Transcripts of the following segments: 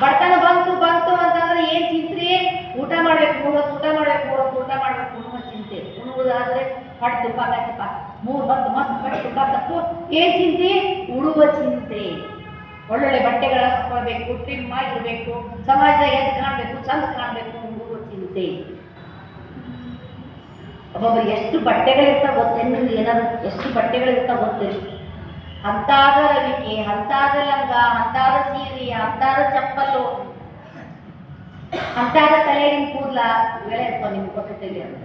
ಬಡತನ ಬಂತು ಬಂತು ಅಂತಂದ್ರೆ ಏನ್ ಚಿಂತ್ರಿ? ಊಟ ಮಾಡ್ಬೇಕು, ಊಟ ಮಾಡ್ಬೇಕು, ಊಟ ಮಾಡ್ಬೇಕು ಅನ್ನುವ ಚಿಂತೆ. ಉಣ್ಣುವುದಾದ್ರೆ ಹೊಟ್ಟೆ ತುಂಬಾಕತ್ತಪ್ಪ, 3 ಹೊತ್ತು ಮಸ್ತ್ ಹೊಟ್ಟೆ ತುಂಬಾಕತ್ತು. ಏನ್ ಚಿಂತೆ? ಉಡುವ ಚಿಂತೆ. ಒಳ್ಳೊಳ್ಳೆ ಬಟ್ಟೆಗಳನ್ನ ಹಾಕೊಳ್ಬೇಕು, ಟ್ರಿಮ್ ಆಗಿರ್ಬೇಕು, ಸಮಾಜದಾಗ ಎದ್ದು ಕಾಣ್ಬೇಕು, ಚಂದ ಕಾಣ್ಬೇಕು, ಉಡುವ ಚಿಂತೆ. ಒಬ್ಬೊಬ್ಬರಿಗೆ ಎಷ್ಟು ಬಟ್ಟೆಗಳಿರ್ತಾವ ಗೊತ್ತೇನು? ಏನಾದ್ರು ಎಷ್ಟು ಬಟ್ಟೆಗಳಿರ್ತಾವ ಗೊತ್ತೇನು? ಅಂತಾದ ರವಿಕೆ, ಅಂತಾದ ಲಂಗ, ಅಂತಾದ ಸೀರೆ, ಅಂತಾದ ಚಪ್ಪಲು, ಅಂತಾದ ತಲೆಗಿನ ಕೂದಲ, ಇವೆಲ್ಲ ಇರ್ತಾವ. ನಿಮ್ಗೆ ಗೊತ್ತಿಲ್ಲ ಅಂತ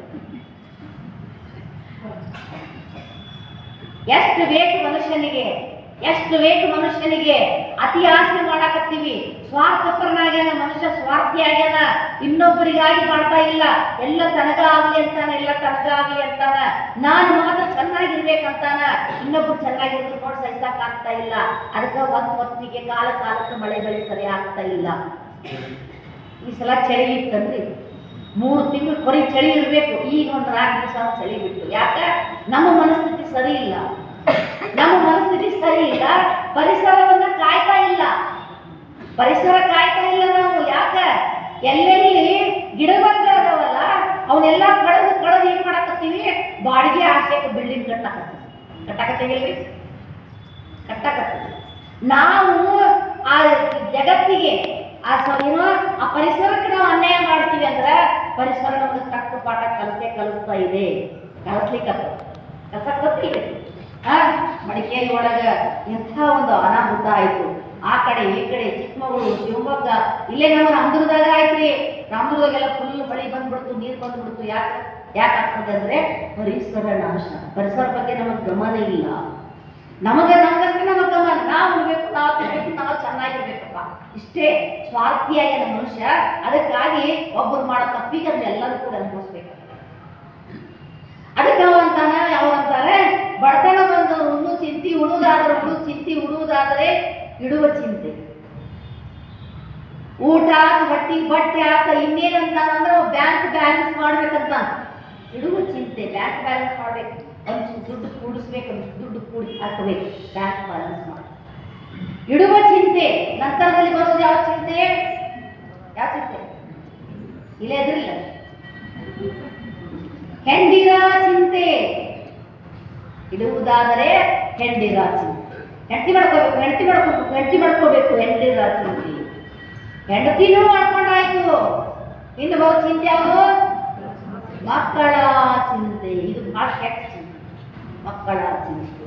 ಎಷ್ಟು ಬೇಕು ಮನುಷ್ಯನಿಗೆ, ಎಷ್ಟು ಬೇಕು ಮನುಷ್ಯನಿಗೆ. ಅತಿ ಆಸೆ ಮಾಡಾಕತ್ತೀವಿ. ಸ್ವಾರ್ಥಪರನಾಗ್ಯಾನ ಮನುಷ್ಯ, ಸ್ವಾರ್ಥಿ ಆಗ್ಯಾನ. ಇನ್ನೊಬ್ಬರಿಗಾಗಿ ಮಾಡ್ತಾ ಇಲ್ಲ. ಎಲ್ಲ ತನಗ ಆಗ್ಲಿ ಅಂತಾನ, ಎಲ್ಲ ತನಗ ಆಗ್ಲಿ ಅಂತಾನ. ನಾನು ಮಾತ್ರ ಚೆನ್ನಾಗಿರ್ಬೇಕಂತಾನ. ಇನ್ನೊಬ್ರು ಚೆನ್ನಾಗಿರ್ಬೇಕು ನೋಡಿ ಸಹಿಸಕ್ ಆಗ್ತಾ ಇಲ್ಲ. ಅದಕ್ಕೆ ಹೊತ್ತಿಗೆ ಕಾಲ ಕಾಲಕ್ಕೆ ಮಳೆ ಬೆಳೆ ಸರಿ ಆಗ್ತಾ ಇಲ್ಲ. ಈ ಸಲ ಚಳಿ ಇತ್ತಂದ್ರಿ, 3 ತಿಂಗಳು ಕೊರಿ ಚಳಿ ಇರ್ಬೇಕು. ಈಗ ಒಂದು 4 ದಿವಸ ಚಳಿ ಬಿಟ್ಟು. ಯಾಕೆ? ನಮ್ಮ ಮನಸ್ಥಿತಿ ಸರಿ ಇಲ್ಲ. ನಮ್ಮ ಮನಸ್ಥಿತಿ ಸರಿ ಇಲ್ಲ. ಪರಿಸರವನ್ನ ಕಾಯ್ತಾ ಇಲ್ಲ. ಪರಿಸರ ಕಾಯ್ತಾ ಇಲ್ಲ ನಾವು. ಯಾಕೆ? ಎಲ್ಲೆಲ್ಲಿ ಗಿಡವಲ್ಲ ಅವನ್ನೆಲ್ಲ ಕಳೆದು ಏನ್ ಮಾಡಾಕತ್ತೀವಿ? ಬಾಡಿಗೆ ಆಸೆಗೆ ಬಿಲ್ಡಿಂಗ್ ಕಟ್ಟಾಕತ್ತೀವಿ. ನಾವು ಆ ಜಗತ್ತಿಗೆ ಆ ಪರಿಸರಕ್ಕೆ ನಾವು ಅನ್ಯಾಯ ಮಾಡ್ತೀವಿ ಅಂದ್ರೆ ಪರಿಸರ ನಮ್ಗೆ ತಕ್ಕ ಪಾಠ ಕಲಿಸ್ತಾ ಇದೆ. ಕಲಿಸ್ಲಿಕ್ಕೆ ಮಡಿಕೇರಿ ಒಳಗ ಎಂಥ ಒಂದು ಅನಾಹುತ ಆಯ್ತು. ಆ ಕಡೆ ಈ ಕಡೆ ಚಿಕ್ಕಮಗಳೂರು, ಶಿವಮೊಗ್ಗ, ಇಲ್ಲೇ ನಮ್ಮ ರಾಮದುರ್ಗದಾಗ ಆಯ್ತ್ರಿ. ರಾಮದುರ್ಗದಾಗೆಲ್ಲ ಫುಲ್ ಮಳಿ ಬಂದ್ಬಿಡ್ತು, ನೀರು ಬಂದ್ಬಿಡ್ತು. ಯಾಕಾಗ್ತದೆ ಅಂದ್ರೆ ಪರಿಸರ ನಾಶ. ಪರಿಸರ ಬಗ್ಗೆ ನಮಗೆ ಗಮನ ಇಲ್ಲ. ನಮಗಷ್ಟೇ ನಮಗೆ ಗಮನ. ನಾವು ಉಳ್ಬೇಕು, ನಾವು ತಿನ್ಬೇಕು, ನಾವು ಚೆನ್ನಾಗಿರ್ಬೇಕಪ್ಪ, ಇಷ್ಟೇ ಸ್ವಾರ್ಥಿಯಾಗಿ ನಮ್ಮ ಮನುಷ್ಯ. ಅದಕ್ಕಾಗಿ ಒಬ್ಬರು ಮಾಡೋ ತಪ್ಪಿಗೆ ಎಲ್ಲರೂ ಕೂಡ ಅನುಭವಿಸ್ಬೇಕು. ಅದಕ್ಕೆ ಅವ್ರಂತಾರೆ ಬಡತನ ಬಂದವರು ಉಣ್ಣು ಚಿಂತೆ, ಉಡುವುದಾದರೆ ಇಡುವ ಚಿಂತೆ. ಊಟ ಆತ, ಬಟ್ಟೆ ಆತ, ಇನ್ನೇನಂತಾನಂದ್ರೆ ಬ್ಯಾಂಕ್ ಬ್ಯಾಲೆನ್ಸ್ ಮಾಡ್ಬೇಕಂತ. ಇಡುವ ಚಿಂತೆ, ಬ್ಯಾಂಕ್ ಬ್ಯಾಲೆನ್ಸ್ ಮಾಡ್ಬೇಕು. ದುಡ್ಡು ಕೂಡಿಸ್ಬೇಕು, ದುಡ್ಡು ಕೂಡಿ ಹಾಕಬೇಕು, ಬ್ಯಾಂಕ್ ಬ್ಯಾಲೆನ್ಸ್ ಮಾಡಿ. ಇಡುವ ಚಿಂತೆ. ನಂತರದಲ್ಲಿ ಬರೋದು ಯಾವ ಚಿಂತೆ? ಇಲ್ಲೇ ಎದ್ರಿಲ್ಲ. ಹೆಂಡಿರ ಚಿಂತೆ. ಇಡುವುದಾದರೆ ಹೆಂಡಿರ ಚಿಂತೆ. ಹೆಂಡತಿ ಮಾಡ್ಕೋಬೇಕು. ಹೆಂಡಿರ ಚಿಂತೆ. ಹೆಂಡತಿನೂ ಮಾಡ್ಕೊಂಡಾಯ್ತು. ಇನ್ನು ಬರೋ ಚಿಂತೆ ಯಾವುದು? ಮಕ್ಕಳ ಚಿಂತೆ. ಇದು ಬಹಳ ಕೆಟ್ಟ ಚಿಂತೆ, ಮಕ್ಕಳ ಚಿಂತೆ.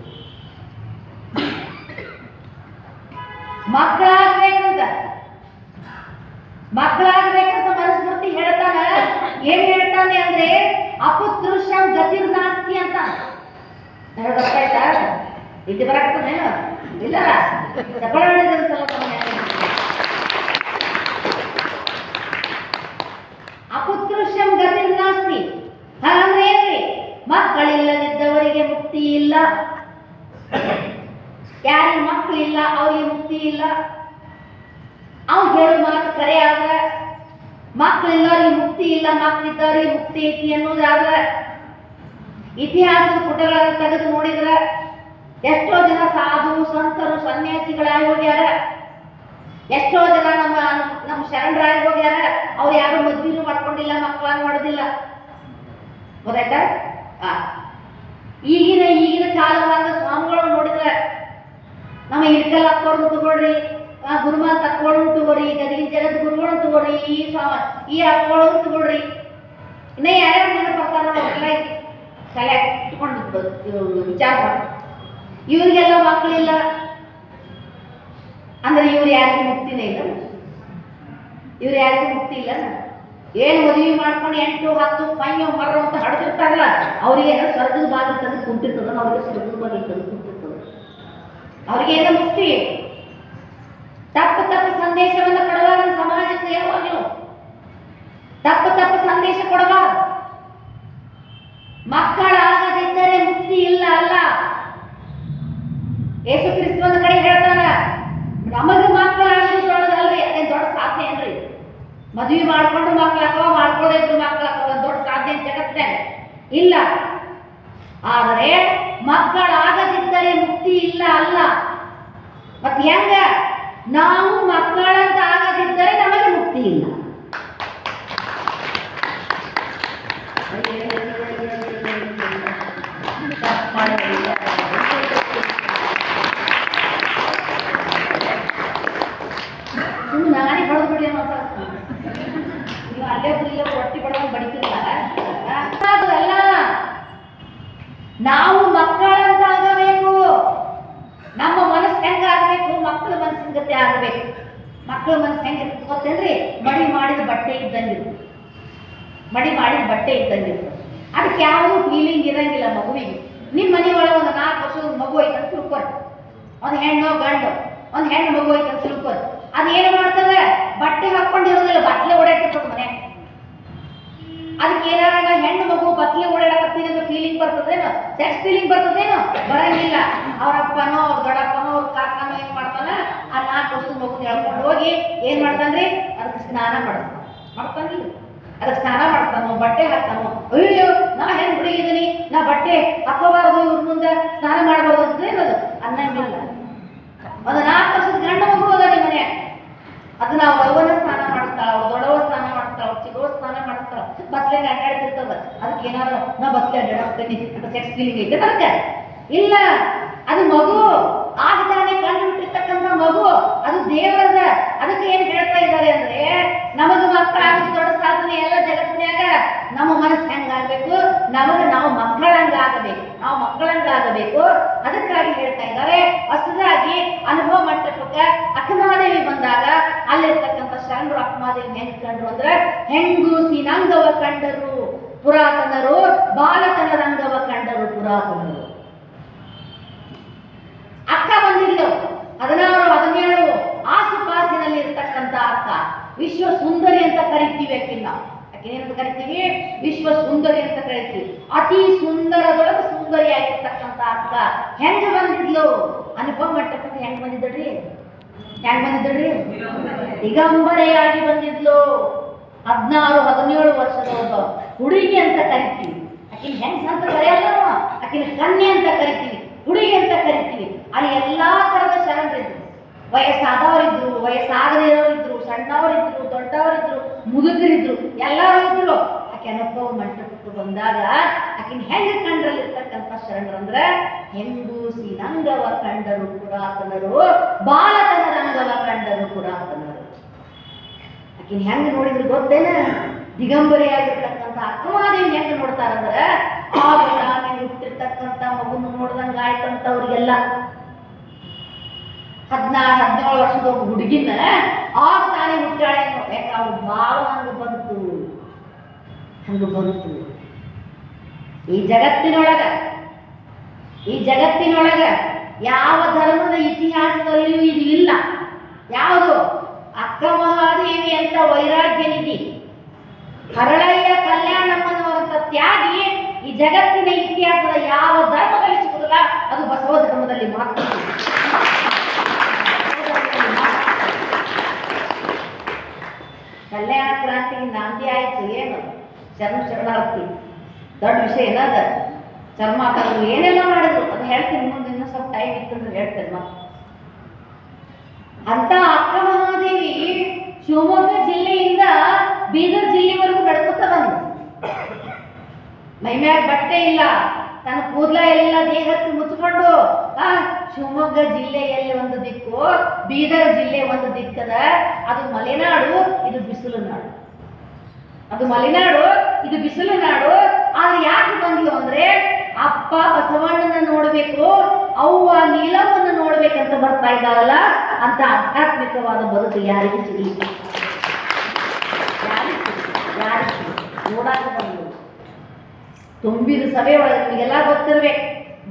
ಮಕ್ಕಳಾಗ್ಬೇಕಂತ ಮನಸ್ಮೃತಿ ಹೇಳ್ತಾನ. ಏನ್ ಹೇಳ್ತಾನೆ ಅಂದ್ರೆ ಅಪುತೃಷಂ ಗತಿರ್ನಾಸ್ತಿ ಅಂತ. ಗೊತ್ತಾಯ್ತಾ? ಇಲ್ಲಿ ಬರಾಕ್ತಾನೇನು? ಇಲ್ಲ, ಅಪುತೃಷಂ ಗತಿರ್ನಾಸ್ತಿ ಅಂದ್ರೆ ಏನ್ರಿ? ಮಕ್ಕಳಿಲ್ಲದಿದ್ದವರಿಗೆ ಮುಕ್ತಿ ಇಲ್ಲ. ಯಾರಿಗೆ ಮಕ್ಕಳಿಲ್ಲ ಅವ್ರಿಗೆ ಮುಕ್ತಿ ಇಲ್ಲ. ಅವ್ರು ಹೇಳೋ ಮಾತು ಕರೆ ಆದ. ಮಕ್ಕಳಿಲ್ಲವ್ರಿಗೆ ಮುಕ್ತಿ ಇಲ್ಲ, ಮಕ್ಕಳಿದ್ದವ್ರಿಗೆ ಮುಕ್ತಿ ಐತಿ ಅನ್ನೋದಾದ. ಇತಿಹಾಸದ ಪುಟಗಳನ್ನು ತೆಗೆದು ನೋಡಿದ್ರ ಎಷ್ಟೋ ಜನ ಸಾಧು ಸಂತರು ಸನ್ಯಾಸಿಗಳಾಗಿ ಹೋಗ್ಯಾರ. ಎಷ್ಟೋ ಜನ ನಮ್ಮ ಶರಣರಾಗಿ ಹೋಗ್ಯಾರ. ಅವ್ರು ಯಾರು ಮದ್ವೆನೂ ಮಾಡ್ಕೊಂಡಿಲ್ಲ, ಮಕ್ಕಳನ್ನು ಮಾಡೋದಿಲ್ಲ. ಗೊತ್ತಾಯ್ತಾ? ಈಗಿನ ಕಾಲದಾಗ ಸ್ವಾಮಿಗಳು ನೋಡಿದ್ರೆ ನಮ್ಮ ಇಡ್ಕಲ್ ಹಾಕೋರು ತಗೊಳ್ರಿ, ಗುರುಮಾನ್ ತಕ್ಕೊಳ್ಳೋರು ತಗೋರಿ, ಗದಗಿನ ಜಗದ್ ಗುರುಗಳು ತಗೋರಿ, ಈ ಹಾಕೊಳ್ಳೋರು ತಗೊಳ್ರಿ. ಇನ್ನ ಯಾರ್ಯಾರು ಜನ ಬರ್ತಾರ ತಲೆ ಇಟ್ಕೊಂಡು ವಿಚಾರ ಮಾಡಿ. ಇವ್ರಿಗೆಲ್ಲ ಮಕ್ಕಳಿಲ್ಲ ಅಂದ್ರೆ ಇವ್ರು ಯಾರಿಗೂ ಮುಕ್ತಿನೇ ಇಲ್ಲ. ಏನು ಮದುವೆ ಮಾಡ್ಕೊಂಡು 8, 10 ಪೈಯೋ ಮರ್ರ ಅಂತ ಹಡ್ತಿರ್ತಾರಲ್ಲ, ಅವ್ರಿಗೆ ಸ್ವರ್ಗದ ಬಾಗಿಲು ತಂದು ಕುಂತಿರ್ತದ. ಅವ್ರಿಗೆ ಸ್ವರ್ಗದ ಬಾಗಿಲು ತಂದು ಕುಂತಿರ್ತದ. ಅವ್ರಿಗೇನೋ ಮುಕ್ತಿ. ತಪ್ಪು ಸಂದೇಶವನ್ನು ಕೊಡಬಾರದು ಸಮಾಜಕ್ಕೆ. ಯಾವಾಗಲೂ ತಪ್ಪು ಸಂದೇಶ ಕೊಡಬಾರದು. ಮಕ್ಕಳಾಗದಿದ್ದರೆ ಮುಕ್ತಿ ಇಲ್ಲ ಅಲ್ಲ. ಯೇಸು ಕ್ರಿಸ್ತ ಒಂದು ಕಡೆ ಹೇಳ್ತಾನ, ನಮಗೆ ಮಕ್ಕಳಾಗೋದಲ್ರಿ ಅದೇನು ದೊಡ್ಡ ಸಾಧನೆ ಏನ್ರಿ? ಮದುವೆ ಮಾಡ್ಕೊಂಡು ಮಕ್ಕಳಾಕವ, ಮಾಡ್ಕೊಳ್ಳೋ ಇದ್ರು ಮಕ್ಕಳಾಕವ, ದೊಡ್ಡ ಸಾಧನೆ ಜಗತ್ತಿನಾಗ ಇಲ್ಲ. ಆದರೆ ಮಕ್ಕಳಾಗದಿದ್ದರೆ ಮುಕ್ತಿ ಇಲ್ಲ ಅಲ್ಲ. ಮತ್ತೆ ಹೆಂಗ? ನಾವು ಮಕ್ಕಳಂತ ಆಗದಿದ್ದ ಮಕ್ಕಳ ಮನಸ್ಸಿನ ಗತಿ ಆಗಬೇಕು. ಮಕ್ಕಳ ಮನಸ್ಸು ಹೆಂಗಿರ್ತದೆ ಗೊತ್ತೇನ್ರಿ? ಮಡಿ ಮಾಡಿದ ಬಟ್ಟೆ ಇದ್ದಂಗಿರ್ತದೆ. ಮಡಿ ಮಾಡಿದ ಬಟ್ಟೆ ಇದ್ದಂಗಿರ್ತದೆ. ಅದಕ್ಕೆ ಯಾವುದೂ ಫೀಲಿಂಗ್ ಇರಂಗಿಲ್ಲ ಮಗುವಿಗೆ. ನಿಮ್ಮ ಮನೆ ಒಳಗೆ ಒಂದು 4 ವರ್ಷದ ಮಗು ಐತೆ ಅಂತ ತಿಳ್ಕೊರಿ. ಒಂದು ಹೆಣ್ಣು ಗಂಡು, ಒಂದು ಹೆಣ್ಣು ಮಗು ಐತೆ ಅಂತ ತಿಳ್ಕೊರಿ. ಅದೇನು ಮಾಡ್ತದೆ? ಬಟ್ಟೆ ಹಾಕೊಂಡಿರೋದಿಲ್ಲ, ಬಟ್ಲೆ ಓಡಾಡ್ತಿರ್ತದೆ ಮನೆ. ಅದಕ್ಕೆ ಏನಾರ ಹೆಣ್ಣು ಮಗು ಬಟ್ಲೆ ಓಡಾಡಕತ್ತೀನಿ ಅಂತ ಫೀಲಿಂಗ್ ಬರ್ತದೇನೋ? ಸೆಕ್ಸ್ ಫೀಲಿಂಗ್ ಬರ್ತದೇನೋ? ಬರಂಗಿಲ್ಲ. ಅವ್ರ ಅಪ್ಪನೋ ಅವ್ರ ದೊಡ್ಡಪ್ಪನೋ ಅವ್ರ ಕಾಕನೋ ಏನ್ ಮಾಡ್ತಾನ? ಆ 4 ವರ್ಷದ ಮಗುನ ಹೇಳ್ಕೊಂಡು ಹೋಗಿ ಏನ್ ಮಾಡ್ತಾನ್ರಿ? ಅದಕ್ಕೆ ಸ್ನಾನ ಮಾಡ್ತಾನಿಲ್ಲ. ಅದಕ್ಕೆ ಸ್ನಾನ ಮಾಡ್ತಾನೋ, ಬಟ್ಟೆ ಹಾಕ್ತಾನೋ. ಅಯ್ಯೋ, ನಾ ಹೆಣ್ಣು ಹುಡುಗಿದ್ದೀನಿ, ನಾ ಬಟ್ಟೆ ಹಾಕೋಬಾರ್ದು, ಇವ್ರ ಮುಂದೆ ಸ್ನಾನ ಮಾಡಬಾರ್ದು ಅಂತ ಏನದು ಅನ್ನಂಗಿಲ್ಲ. ಒಂದು 4 ವರ್ಷದ ಗಂಡು ಮಗು ಹೋದಾರೆ ಮನೆ, ಅದನ್ನ ಅವ್ರ ಅವ್ವನ ಸ್ನಾನ ಮಾಡಿಸ್ತಾಳ, ಅವ್ರ ದೊಡ್ಡವ ಸ್ನಾನ ಮಾಡಿಸ್ತಾಳ, ಅವ್ರ ಚಿಕ್ಕವ ಸ್ನಾನ ಮಾಡಿಸ್ತಾಳ. ಬತ್ಲೆಗೆ ಅಡ್ಡಾಡ್ತಿರ್ತದ. ಅದಕ್ಕೆ ಏನಾದ್ರು ನಾ ಬತ್ಲೆ ಅಡ್ಡಾಡ್ತೇನೆ ಅಂತ ಸೆಕ್ಸ್ ಫೀಲಿಂಗ್ ಐತೆ ಅದಕ್ಕೆ? ಇಲ್ಲ. ಅದು ಮಗು ಆಗತಾನೆ ಕಂಡು ಬಿಟ್ಟಿರ್ತಕ್ಕಂಥ ಮಗು, ಅದು ದೇವರದ. ಅದಕ್ಕೆ ಏನ್ ಹೇಳ್ತಾ ಇದ್ದಾರೆ ಅಂದ್ರೆ, ನಮಗ ಮಕ್ಕಳ ಆಗೋದು ದೊಡ್ಡ ಸಾಧನೆ ಎಲ್ಲ ಜಗತ್ತಿನಾಗ. ನಮ್ಮ ಮನಸ್ಸು ಹೆಂಗಾಗಬೇಕು? ನಾವು ಮಕ್ಕಳಂಗಾಗಬೇಕು. ಅದಕ್ಕಾಗಿ ಹೇಳ್ತಾ ಇದ್ದಾರೆ. ಹೊಸದಾಗಿ ಅನುಭವ ಮಂಟಪಕ್ಕೆ ಅಕ್ಕಮಹಾದೇವಿ ಬಂದಾಗ ಅಲ್ಲಿರ್ತಕ್ಕಂಥ ಶರಣರು ಅಕ್ಕಮಹಾದೇವಿ ಹೆಂಗ್ ಕಂಡ್ರು ಅಂದ್ರೆ, ಹೆಂಗೂಸಿನಂಗವ ಕಂಡರು ಪುರಾತನರು, ಬಾಲಕನರಂಗವ ಕಂಡರು ಪುರಾತನರು. ಅಕ್ಕ ಬಂದಿದ್ದು 16, 17 ಆಸುಪಾಸಿನಲ್ಲಿ ಇರ್ತಕ್ಕಂಥ ಅಕ್ಕ. ವಿಶ್ವ ಸುಂದರಿ ಅಂತ ಕರಿತೀವಿ ಆಕಿನ. ಏನಂತ ಕರಿತೀವಿ? ವಿಶ್ವ ಸುಂದರಿ ಅಂತ ಕರಿತೀವಿ. ಅತಿ ಸುಂದರದೊಳಗೆ ಸುಂದರಿಯಾಗಿರ್ತಕ್ಕಂಥ ಅಕ್ಕ ಹೆಂಗ ಬಂದಿದ್ಲು? ಅನುಭವ ಮಂಟಪಕ್ಕೆ ಹೆಂಗ್ ಬಂದಿದ್ದಳ್ರಿ? ದಿಗಂಬರೆಯಾಗಿ ಬಂದಿದ್ಲು. 16, 17 ವರ್ಷದ ಒಬ್ಬ ಹುಡುಗಿ ಅಂತ ಕರಿತೀವಿ. ಆಕಿನ ಹೆಂಗ್ ಅಂತ ಕರೆಯಲ್ಲ, ಆಕಿನ ಕನ್ಯೆ ಅಂತ ಕರಿತೀವಿ, ಹುಡುಗಿ ಅಂತ ಕರಿತೀವಿ. ಅಲ್ಲಿ ಎಲ್ಲಾ ತರದ ಶರಣರಿದ್ರು. ವಯಸ್ಸಾದವರಿದ್ರು, ವಯಸ್ಸಾಗದಿರೋರಿದ್ರು, ಸಣ್ಣವರಿದ್ರು, ದೊಡ್ಡವರಿದ್ರು, ಮುದುಕರಿದ್ರು, ಎಲ್ಲರೂ ಇದ್ರು. ಆಕೆ ಅನುಭವ ಮಂಟಪಕ್ಕೆ ಬಂದಾಗ ಆಕಿನ ಹೆಂಗ ಕಂಡ್ರಲ್ಲಿರ್ತಕ್ಕಂಥ ಶರಣರಂದ್ರೆ, ಹೆಂಗೂಸಿನಂಗವ ಕಂಡರು ಪುರಾತನರು, ಬಾಲಕನರಂಗವ ಕಂಡರು ಪುರಾತನರು. ಆಕಿನ ಹೆಂಗ ನೋಡಿದ್ರು ಗೊತ್ತೇನ? ದಿಗಂಬರಿಯಾಗಿರ್ತಕ್ಕಂಥ ಅಕ್ಕಮಹಾದೇವಿ ಹೆಂಗ ನೋಡ್ತಾರಂದ್ರೆ, ಆಗ ಹುಟ್ಟಿರ್ತಕ್ಕಂಥ ಮಗುನ ನೋಡ್ದಂಗ ಆಯ್ತಂತ ಅವ್ರಿಗೆಲ್ಲ. 16, 17 ವರ್ಷದ ಒಬ್ಬ ಹುಡುಗಿನ ಆಗ ತಾನೇ ಹುಟ್ಟಾಳೆ. ಯಾಕೆ? ಅವ್ರು ಭಾಳ ಹಂಗ ಬಂತು. ಈ ಜಗತ್ತಿನೊಳಗ ಯಾವ ಧರ್ಮದ ಇತಿಹಾಸದಲ್ಲಿಯೂ ಇದು ಇಲ್ಲ. ಯಾವುದು? ಅಕ್ಕ ಮಹಾದೇವಿ ಅಂತ ವೈರಾಗ್ಯ ನಿಧಿ, ಹರಳಯ್ಯ ಕಲ್ಯಾಣಮ್ಮನವರಂತ ತ್ಯಾಗಿ ಈ ಜಗತ್ತಿನ ಇತಿಹಾಸದ ಯಾವ ಧರ್ಮದಲ್ಲಿ ಸಿಗುವುದಿಲ್ಲ. ಅದು ಬಸವ ಧರ್ಮದಲ್ಲಿ ಮಾತ್ರ. ಕಲ್ಯಾಣ ಕ್ರಾಂತಿಗೆ ನಾಂದಿ ಆಯ್ತು. ಏನು? ಶರಣಾರ್ಥಿ ದೊಡ್ಡ ವಿಷಯ ಏನದ? ಚರ್ಮಾಕರು ಏನೆಲ್ಲ ಮಾಡಿದ್ರು ಅದು ಹೇಳ್ತೀನಿ ಮುಂದೆ. ಇನ್ನೂ ಸ್ವಲ್ಪ ಟೈಮ್ ಇತ್ತಂದ್ರೆ ಹೇಳ್ತೇನೆ. ಮತ್ತೆ ಅಂತ ಅಕ್ಕ ಮಹಾದೇವಿ ಶಿವಮೊಗ್ಗ ಜಿಲ್ಲೆಯಿಂದ ಬೀದರ್ ಜಿಲ್ಲೆವರೆಗೂ ನಡ್ಕೊತ ಬಂದು, ಮೈಮ್ಯಾಗ ಬಟ್ಟೆ ಇಲ್ಲ, ತನ್ನ ಕೂದಲ ಎಲ್ಲ ದೇಹಕ್ಕೆ ಮುಚ್ಚಿಕೊಂಡು ಶಿವಮೊಗ್ಗ ಜಿಲ್ಲೆಯಲ್ಲಿ ಒಂದು ದಿಕ್ಕು, ಬೀದರ್ ಜಿಲ್ಲೆ ಒಂದು ದಿಕ್ಕದ. ಅದು ಮಲೆನಾಡು, ಇದು ಬಿಸಿಲು ನಾಡು. ಇದು ಬಿಸಿಲು ನಾಡು. ಆದ್ರೆ ಯಾಕೆ ಬಂದ್ಲು ಅಂದ್ರೆ, ಅಪ್ಪ ಬಸವಣ್ಣನ ನೋಡ್ಬೇಕು, ಅವ್ವ ನೀಲಮ್ಮನ್ನ ನೋಡ್ಬೇಕಂತ ಬರ್ತಾ ಇದ್ದಾರಲ್ಲ, ಅಂತ ಆಧ್ಯಾತ್ಮಿಕವಾದ ಬದುಕು ಯಾರಿಗೂ ಸಿಗಲಿ, ನೋಡಾಕ ಬಂದು ತುಂಬಿದ ಸಭೆಯೊಳಗೆ ನಿಮಗೆಲ್ಲ ಗೊತ್ತಿರ್ಬೇಕು.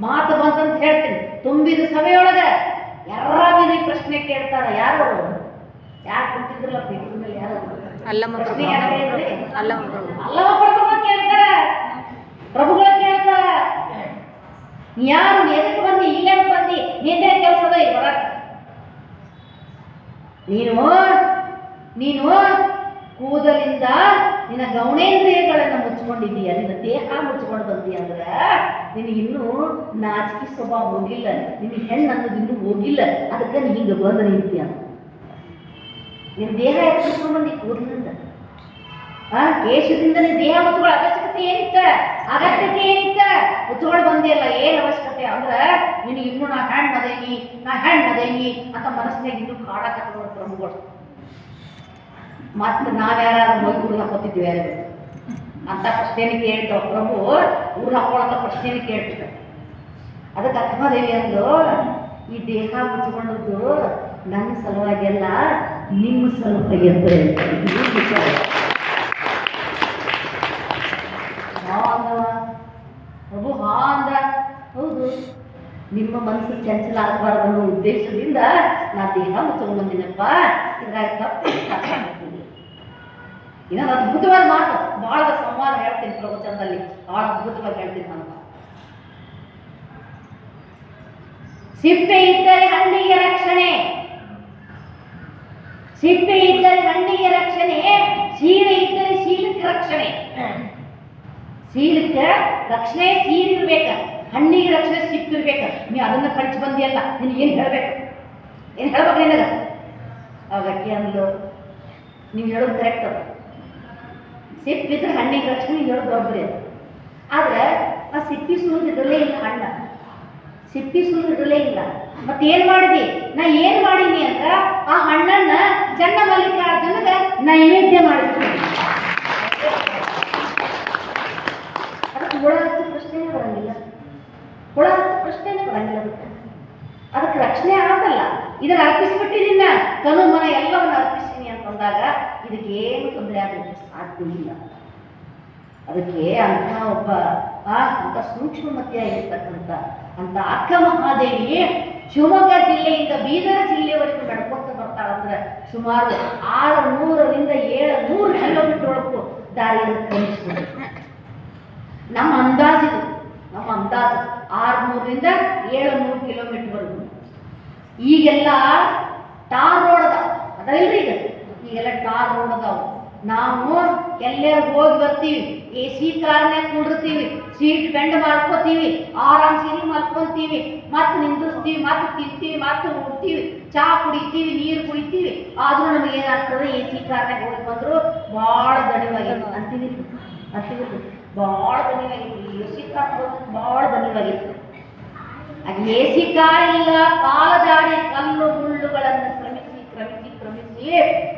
ಮಾತು ಬಂತಂತ ಹೇಳ್ತೀನಿ. ತುಂಬಿದ ಸಭೆಯೊಳಗ ಯಾರಾದ್ರೂ ಪ್ರಶ್ನೆ ಕೇಳ್ತಾರ. ಯಾರು ಕೊಟ್ಟಿದ್ರಲ್ಲ ಮೇಲೆ? ಯಾರು ಅಲ್ಲಮ್ಮ ಕೇಳ್ತಾರ, ಪ್ರಭುಗಳ ಕೇಳ್ತಾರ. ಯಾರು ಎದಕ್ಕೆ ಬಂದಿ? ಇಲ್ಲೇ ಬಂದಿ? ನಿಂದೇ ಕೆಲಸದ ಬರಕ್. ನೀನು ಕೂದಲಿಂದ ನಿನ್ನ ಗೌಣೇಂದ್ರಿಯಗಳನ್ನು ಮುಚ್ಕೊಂಡಿದ್ದೀಯ, ನಿನ್ನ ದೇಹ ಮುಚ್ಕೊಂಡು ಬಂದಿ ಅಂದ್ರೆ ನಿನಗೆ ಇನ್ನೂ ನಾಚಿಕೆ ಸ್ವಭಾವ ಹೋಗಿಲ್ಲ, ನಿನ್ನ ಹೆಣ್ಣು ಅನ್ನೋದು ಇನ್ನೂ ಹೋಗಿಲ್ಲ. ಅದಕ್ಕೆ ನೀ ಹಿಂಗೆ ಬಂದು ನಿಂತೀಯ. ನಿನ್ನ ದೇಹ ಮುಚ್ಕೊಂಡು ಬಂದಿ ಕೂದಲಿಂದ, ಕೇಶದಿಂದ ನಿನ್ನ ದೇಹ ಮುಚ್ಕೊಳ್ಳೋ ಅಗತ್ಯತೆ ಏನಿತ್ತ? ಮುಚ್ಕೊಂಡು ಬಂದಿಯಲ್ಲ. ಏನು ಅವಶ್ಯಕತೆ ಅಂದ್ರೆ ನಿನಗೆ ಇನ್ನೂ ನಾ ಹೆಣ್ಣದೇನಿ ಅಂತ ಮನಸ್ಸಿನಾಗ ಇನ್ನೂ ಕಾಡಕತ್ತ ಪ್ರಭುಗಳು. ಮತ್ತೆ ನಾವ್ಯಾರು ಹೋಗಿ ಊರು ಹಾಕೋತಿದ್ವಿ ಯಾರು ಅಂತ ಪ್ರಶ್ನೆ ಕೇಳ್ತಾವ. ಪ್ರಭು ಊರು ಹಾಕೊಳ್ಳೋ ಪ್ರಶ್ನೆ ಕೇಳ್ತಿದ್ದ. ಅದಕ್ಕೆ ಅಕ್ಕಮಹಾದೇವಿ ಅಂದು, ಈ ದೇಹ ಮುಚ್ಚಿಕೊಂಡದ್ದು ನನ್ನ ಸಲುವಾಗಿ ಅಲ್ಲ, ನಿಮ್ಮ ಸಲುವಾಗಿ ಅಂತ ಹೇಳ್ತಾರೆ. ಇದು ವಿಚಾರ. ಪ್ರಭು ಹಾ ಅಂದ, ಹೌದು, ನಿಮ್ಮ ಮನಸ್ಸು ಚಂಚಲ ಆಗಬಾರ್ದು ಅನ್ನೋ ಉದ್ದೇಶದಿಂದ ನಾ ದೇಹ ಮುಚ್ಕೊಂಡ್ಬಂದಿನಪ್ಪ, ಇದ್ರಾಗ ತಪ್ಪು ಇನ್ನೊಂದು ಅದ್ಭುತವಾದ ಮಾತು, ಬಹಳ ಸಂವಾದ ಹೇಳ್ತೀನಿ ಪ್ರವಚನದಲ್ಲಿ, ಬಹಳ ಅದ್ಭುತವಾಗಿ ಹೇಳ್ತೀನಿ ನಾನು. ಸಿಪ್ಪೆ ಇದ್ದರೆ ಹಣ್ಣಿಗೆ ರಕ್ಷಣೆ, ಸಿಪ್ಪೆ ಇದ್ದರೆ ಹಣ್ಣಿಗೆ ರಕ್ಷಣೆ, ಸೀರೆ ಇದ್ದರೆ ಶೀಲಕ್ಕೆ ರಕ್ಷಣೆ. ಶೀಲಕ್ಕೆ ರಕ್ಷಣೆ ಸೀರಿರ್ಬೇಕ, ಹಣ್ಣಿಗೆ ರಕ್ಷಣೆ ಸಿಪ್ಪಿರ್ಬೇಕ. ನೀ ಅದನ್ನ ಕಳಿಸಿ ಬಂದಿಯಲ್ಲ, ನಿನಗೆ ಏನು ಹೇಳ್ಬೇಕು, ಏನು ಹೇಳ್ಬೇಕು ನಿನಗ? ಅವಾಗಕ್ಕೆ ಅಂದ್ಲು, ನೀವು ಹೇಳೋದು ಕರೆಕ್ಟ್ ಅದು, ಸಿಪ್ಪಿದ್ರೆ ಹಣ್ಣಿಗೆ ರಕ್ಷಣೆ, ನೀವು ಹೇಳೋದು ಬರೋಬ್ಬರಿ ಅದು. ಆದ್ರೆ ಆ ಸಿಪ್ಪಿ ಸುರಿದಿರಲೇ ಇಲ್ಲ, ಹಣ್ಣ ಸಿಪ್ಪಿ ಸುರಿದಿರಲೇ ಇಲ್ಲ. ಮತ್ತೆ ಏನ್ ಮಾಡಿದಿ? ನಾ ಏನ್ ಮಾಡೀನಿ ಅಂದ್ರ ಆ ಹಣ್ಣನ್ನ ಚನ್ನ ಮಲ್ಲಿಕಾರ್ಜುನಗ ನೈವೇದ್ಯ ಮಾಡಿದ್ವಿ. ಅದಕ್ಕೆ ಹುಳ ಹತ್ತು ಪ್ರಶ್ನೆನೇ ಬರಂಗಿಲ್ಲ, ಹುಳ ಹತ್ತು ಪ್ರಶ್ನೆನೇ ಬರಂಗಿಲ್ಲ. ಅದಕ್ಕೆ ರಕ್ಷಣೆ ಆಗಲ್ಲ. ಇದನ್ನ ಅರ್ಪಿಸ್ಬಿಟ್ಟಿದ್ದೀನ, ತನು ಮನ ಎಲ್ಲವನ್ನ ಅರ್ಪಿಸ್ತೀನಿ ಅಂತಂದಾಗ ಇದಕ್ಕೇನು ತೊಂದರೆ ಆಗಲಿಕ್ಕೆ ಸಾಧ್ಯ ಇಲ್ಲ. ಅದಕ್ಕೆ ಅಂತ ಒಬ್ಬ ಅಂತ ಸೂಕ್ಷ್ಮಮತಿಯಾಗಿರ್ತಕ್ಕಂಥ ಅಂತ ಅಕ್ಕ ಮಹಾದೇವಿ ಶಿವಮೊಗ್ಗ ಜಿಲ್ಲೆಯಿಂದ ಬೀದರ ಜಿಲ್ಲೆವರೆಗೂ ನಡ್ಕೊಂತ ಬರ್ತಾಳಂದ್ರೆ ಸುಮಾರು 600ರಿಂದ 700 ಕಿಲೋಮೀಟರ್ ಒಳಗೂ ದಾರಿಯನ್ನು ಕ್ರಮಿಸ್ಬೋದು. ನಮ್ಮ ಅಂದಾಜು 600ರಿಂದ 700 ಕಿಲೋಮೀಟರ್ ವರೆಗೂ. ಈಗೆಲ್ಲ ಟಾರ್ ರೋಡ್ ಅದ, ಅದಲ್ರಿ ಈಗ, ಈಗೆಲ್ಲ ಟಾರ್ ರೋಡ್ ಅದಾವು. ನಾವು ಎಲ್ಲೇ ಹೋಗಿ ಬರ್ತೀವಿ, AC ಕಾರ್ನ್ಯಾಗ ಕೂಡಿರ್ತೀವಿ, ಸೀಟ್ ಬೆಂಡ್ ಮಾಡ್ಕೋತೀವಿ, ಆರಾಮ್ ಸೀರಿ ಮಲ್ಕೊಂತೀವಿ, ಮತ್ತೆ ನಿಂದಿರ್ತೀವಿ, ಮತ್ತೆ ತಿಂತೀವಿ, ಮತ್ತೆ ಉಡ್ತೀವಿ, ಚಾ ಕುಡಿತೀವಿ, ನೀರು ಕುಡಿತೀವಿ. ಆದ್ರೂ ನಮಗೆ ಏನಾಗ್ತದೆ, AC ಕಾರ್ನ್ಯಾಗ ಹೋಗಿ ಬಂದ್ರು ಭಾಳ ದಣಿವಾಗಿತ್ತು ಅಂತೀವಿ, ಭಾಳ ದಣಿವಾಗಿತ್ತು. AC ಕಾರ್ ಭಾಳ ದಣಿವಾಗಿತ್ತು. ಅದು AC ಕಾರ್ ಇಲ್ಲ, ಕಾಲದಾಡಿ ಕಲ್ಲು ಮುಳ್ಳುಗಳನ್ನು ಕ್ರಮಿಸಿ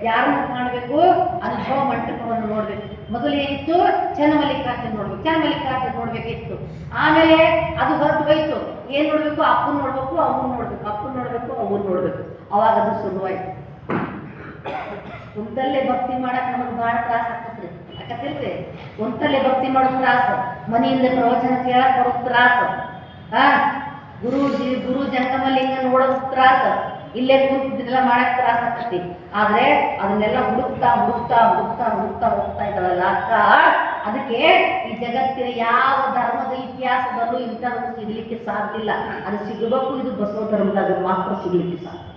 ಯಾರನ್ನು ಕಾಣಬೇಕು? ಅನುಭವ ಮಂಟಪವನ್ನು ನೋಡ್ಬೇಕು. ಮೊದಲು ಏನಿತ್ತು? ಚನ್ನಮಲ್ಲಿಕಾರ್ಜುನ ನೋಡ್ಬೇಕು, ಚನ್ನಮಲ್ಲಿಕಾರ್ಜುನ ನೋಡ್ಬೇಕಿತ್ತು. ಆಮೇಲೆ ಅದು ಹೊರಟು ಹೋಯ್ತು, ಏನ್ ನೋಡ್ಬೇಕು? ಅಪ್ಪನ್ ನೋಡ್ಬೇಕು, ಅವ್ನು ನೋಡ್ಬೇಕು, ಅಪ್ಪನ್ ನೋಡ್ಬೇಕು, ಅವ್ನು ನೋಡ್ಬೇಕು. ಅವಾಗ ಅದು ಶುರುವಾಯ್ತು. ಕುಂತಲ್ಲೇ ಭಕ್ತಿ ಮಾಡಕ್ ನಮಗೆ ಬಹಳ ತ್ರಾಸ ಆಗ್ತದ್ರಿ, ಯಾಕಂತಿಲ್ರಿ? ಕುಂತಲ್ಲೇ ಭಕ್ತಿ ಮಾಡೋದು ತ್ರಾಸ, ಮನೆಯಿಂದ ಪ್ರವಚನ ಕೇಳಕ್ ಬರೋದು ತ್ರಾಸ, ಗುರು ಜಂಗಮಲಿಂಗ ನೋಡೋದು ತ್ರಾಸ, ಇಲ್ಲೇ ಕೂತಿದ್ದೆಲ್ಲ ಮಾಡಕ್ ತ್ರಾಸ ಆಗ್ತೈತಿ. ಆದ್ರೆ ಅದನ್ನೆಲ್ಲ ಹುಡುಕ್ತಾ ಹೋಗ್ತಾ ಇದ್ದಾಳಲ್ಲ ಅಕ್ಕ. ಅದಕ್ಕೆ ಈ ಜಗತ್ತಿನ ಯಾವ ಧರ್ಮದ ಇತಿಹಾಸದಲ್ಲೂ ಇಂಥದ್ದು ಸಿಗ್ಲಿಕ್ಕೆ ಸಾಧ್ಯ ಇಲ್ಲ. ಅದು ಸಿಗಬೇಕು, ಇದು ಬಸವ ಧರ್ಮದಾಗ ಮಾತ್ರ ಸಿಗ್ಲಿಕ್ಕೆ ಸಾಧ್ಯ.